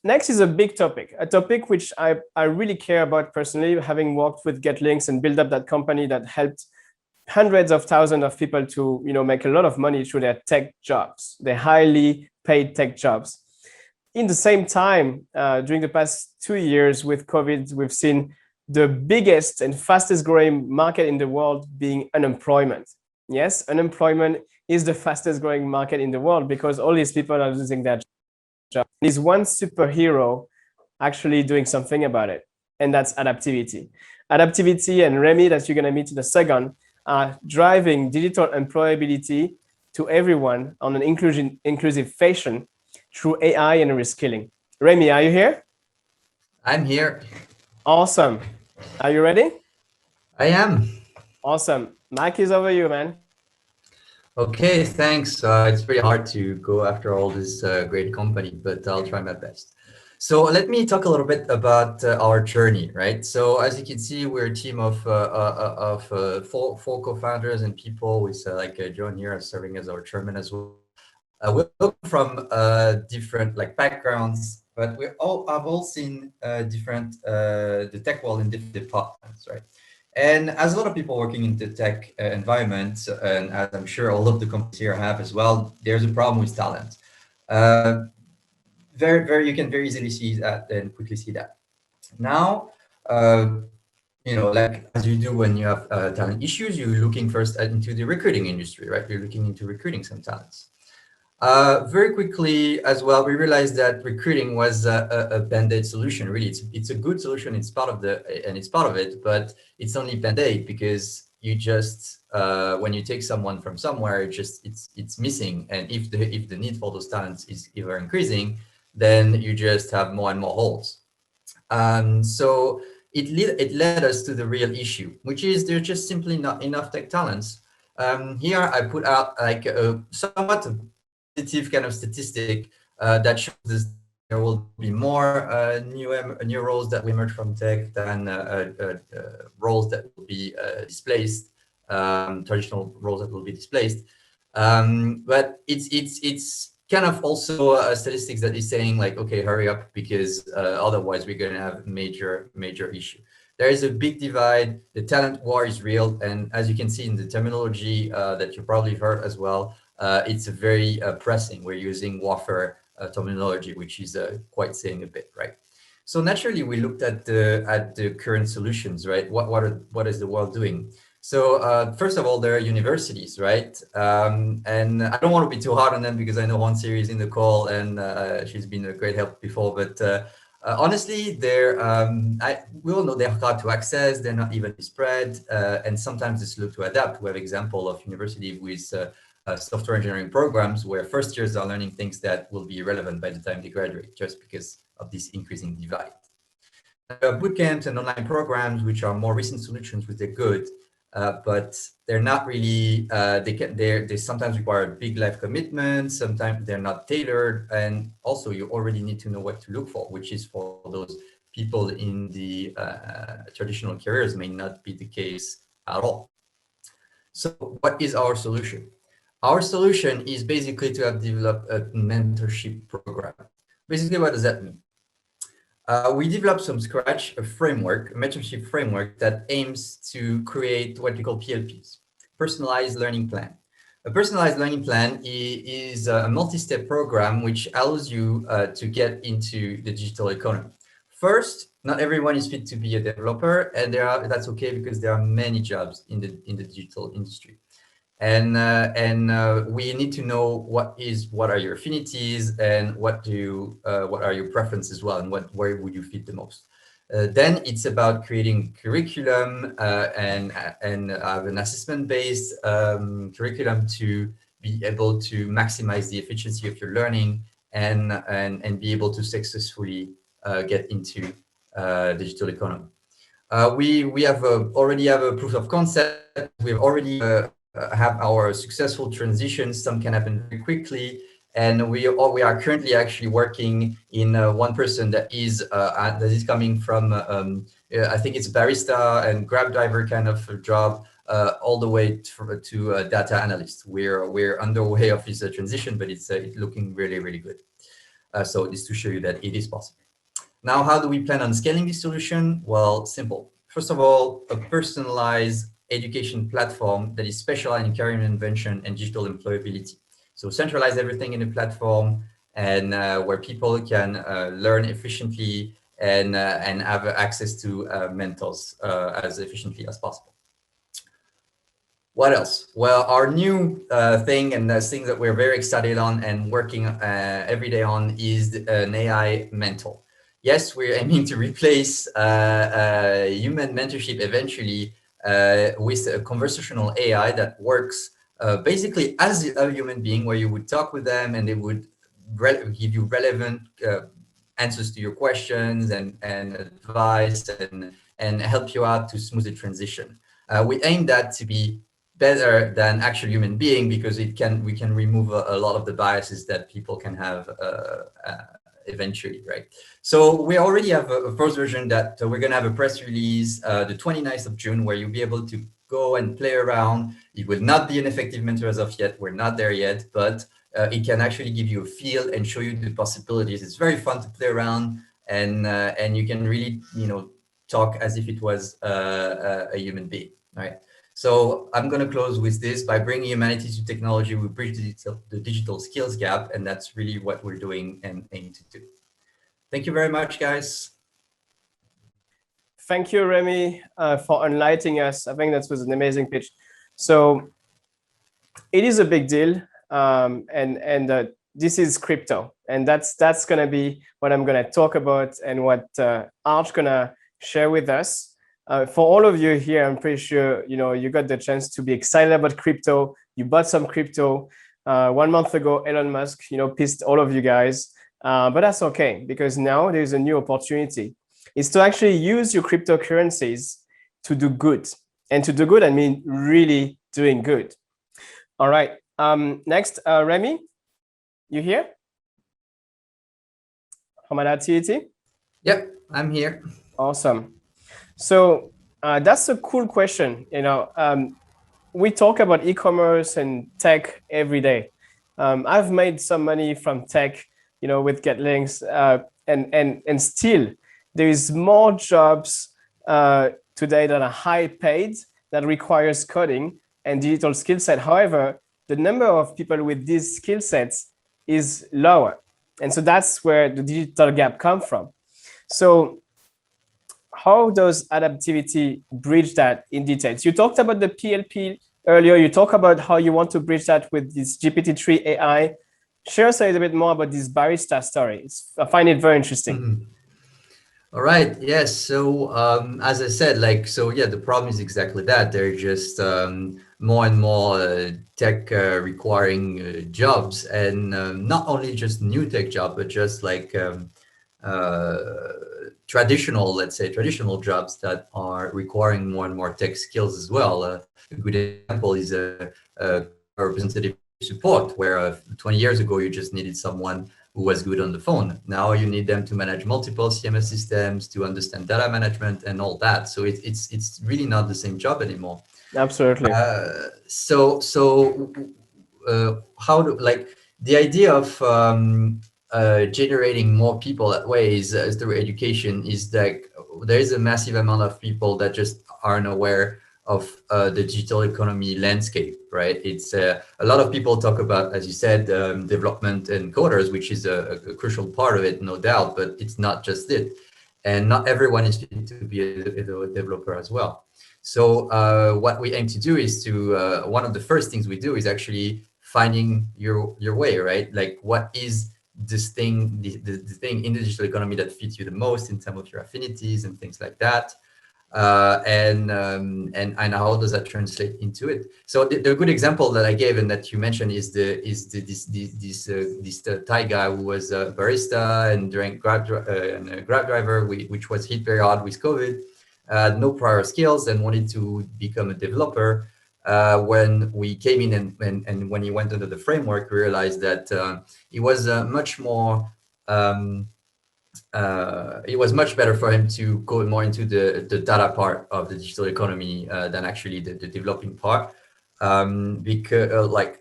Next is a big topic, a topic which I really care about personally, having worked with GetLinks and build up that company that helped hundreds of thousands of people to make a lot of money through their tech jobs, their highly paid tech jobs. In the same time, during the past 2 years with COVID, we've seen the biggest and fastest growing market in the world being unemployment. Yes, unemployment is the fastest growing market in the world because all these people are losing their job. There's one superhero actually doing something about it, and that's Adaptivity. Adaptivity and Remy, that you're going to meet in a second, are driving digital employability to everyone on an inclusive fashion through AI and reskilling. Remy, are you here? I'm here. Awesome. Are you ready? I am. Awesome. Mike is over you, man. Okay, thanks. It's pretty hard to go after all this great company, but I'll try my best. So let me talk a little bit about our journey, right? So as you can see, we're a team of four co-founders and people with John here serving as our chairman as well. We come from different backgrounds, but we all have all seen different the tech world in different departments, right? And as a lot of people working in the tech environment, and as I'm sure all of the companies here have as well, there's a problem with talent. Uh, you can very easily see that and quickly see that. Now, like as you do when you have talent issues, you're looking first into the recruiting industry, right? You're looking into recruiting some talents. Very quickly as well, we realized that recruiting was a band-aid solution. Really, it's a good solution. It's part of it, but it's only band-aid because you just when you take someone from somewhere, it's missing. And if the need for those talents is ever increasing, then you just have more and more holes. So it led us to the real issue, which is there's just simply not enough tech talents. Here I put out like a somewhat positive kind of statistic that shows this, there will be more new roles that will emerge from tech than roles that will be displaced, traditional roles that will be displaced. But it's kind of also statistics that is saying like, okay, hurry up because otherwise we're going to have major issue. There is a big divide. The talent war is real, and as you can see in the terminology that you probably heard as well, it's very pressing. We're using warfare terminology, which is quite saying a bit, right? So naturally, we looked at the current solutions, right? What is the world doing? So first of all, there are universities, right? And I don't want to be too hard on them because I know Juan Siri is in the call and she's been a great help before. But honestly, we all know they're hard to access. They're not evenly spread, and sometimes it's slow to adapt. We have example of university with software engineering programs where first years are learning things that will be relevant by the time they graduate, just because of this increasing divide. Boot camps and online programs, which are more recent solutions, which they're good, but they're not really. They sometimes require big life commitments. Sometimes they're not tailored, and also you already need to know what to look for, which is for those people in the traditional careers may not be the case at all. So, what is our solution? Our solution is basically to have developed a mentorship program. Basically, what does that mean? We developed from scratch a mentorship framework that aims to create what we call PLPs, personalized learning plan. A personalized learning plan is a multi-step program which allows you to get into the digital economy. First, not everyone is fit to be a developer, and that's okay because there are many jobs in the digital industry. And we need to know what are your affinities and what are your preferences as well, and where would you fit the most. Then it's about creating curriculum and have an assessment-based curriculum to be able to maximize the efficiency of your learning and be able to successfully get into digital economy. We have already have a proof of concept. We've already have our successful transitions. Some can happen very quickly, and we are currently actually working in one person that is coming from I think it's barista and grab driver kind of job all the way to data analyst. We're underway of his transition, but it's looking really good. So this to show you that it is possible. Now, how do we plan on scaling this solution? Well, simple. First of all, a personalized education platform that is specialized in career invention and digital employability. So centralize everything in a platform, and where people can learn efficiently and have access to mentors as efficiently as possible. What else? Well, our new thing, and the thing that we're very excited on and working every day on, is an AI mentor. Yes, we're aiming to replace human mentorship eventually with a conversational AI that works basically as a human being, where you would talk with them and they would give you relevant answers to your questions and advice and help you out to smooth the transition. We aim that to be better than actual human being, because we can remove a lot of the biases that people can have eventually, right? So we already have a first version that we're going to have a press release the 29th of June, where you'll be able to go and play around. It will not be an effective mentor as of yet. We're not there yet, but it can actually give you a feel and show you the possibilities. It's very fun to play around, and you can really, talk as if it was a human being, right? So I'm going to close with this. By bringing humanity to technology, we bridge the digital skills gap, and that's really what we're doing and aim to do. Thank you very much, guys. Thank you, Remy, for enlightening us. I think that was an amazing pitch. So it is a big deal, and this is crypto, and that's going to be what I'm going to talk about and what Arch going to share with us. For all of you here, I'm pretty sure you got the chance to be excited about crypto. You bought some crypto 1 month ago. Elon Musk, pissed all of you guys, but that's okay, because now there's a new opportunity. It's to actually use your cryptocurrencies to do good, and to do good, I mean really doing good. All right. Next, Remy, you here? From Adaptivity? Yep, I'm here. Awesome. So that's a cool question. We talk about e-commerce and tech every day. I've made some money from tech, with GetLinks, and still there is more jobs today that are high paid, that requires coding and digital skill set. However, the number of people with these skill sets is lower, and so that's where the digital gap comes from. So how does Adaptivity bridge that in details? You talked about the PLP earlier. You talk about how you want to bridge that with this GPT-3 AI. Share us a little bit more about this barista story. I find it very interesting. Mm-hmm. All right. Yes. So as I said, the problem is exactly that. There are just more and more tech requiring jobs, and not only just new tech job, but just like traditional jobs that are requiring more and more tech skills as well. A good example is a representative support, where 20 years ago you just needed someone who was good on the phone. Now you need them to manage multiple CMS systems, to understand data management and all that. So it's really not the same job anymore. Absolutely. How do, the idea of generating more people that way is through education, is that there is a massive amount of people that just aren't aware of the digital economy landscape, right? It's a lot of people talk about, as you said, development and coders, which is a crucial part of it, no doubt, but it's not just it. And not everyone is fit to be a developer as well. So what we aim to do is to, one of the first things we do is actually finding your way, right? Like, what is this thing, the thing in the digital economy that fits you the most in terms of your affinities and things like that. And how does that translate into it? So the good example that I gave and that you mentioned is this Thai guy who was a barista and a Grab driver, which was hit very hard with COVID, no prior skills, and wanted to become a developer. When we came in and when he went under the framework, we realized that it was much more. It was much better for him to go more into the data part of the digital economy than actually the developing part, because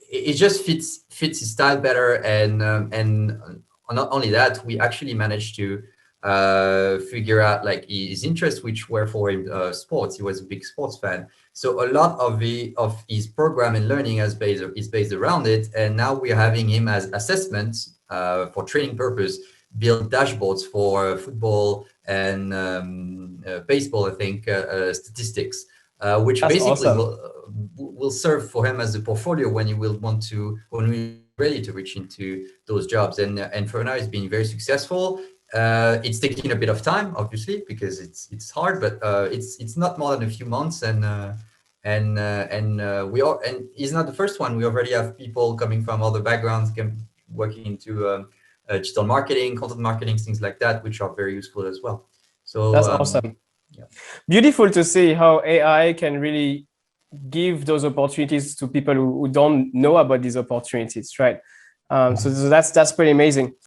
it just fits his style better, and not only that, we actually managed to figure out like his interests, which were for him sports. He was a big sports fan, so a lot of his program and learning is based around it. And now we're having him as assessments for training purpose, build dashboards for football and baseball, I think, statistics, which That's basically awesome. will serve for him as a portfolio when we're ready to reach into those jobs. And for now, it's been very successful. It's taking a bit of time, obviously, because it's hard, but it's not more than a few months, and he's not the first one. We already have people coming from other backgrounds working into digital marketing, content marketing, things like that, which are very useful as well. So That's awesome. yeah. Beautiful to see how AI can really give those opportunities to people who don't know about these opportunities, right? So that's pretty amazing.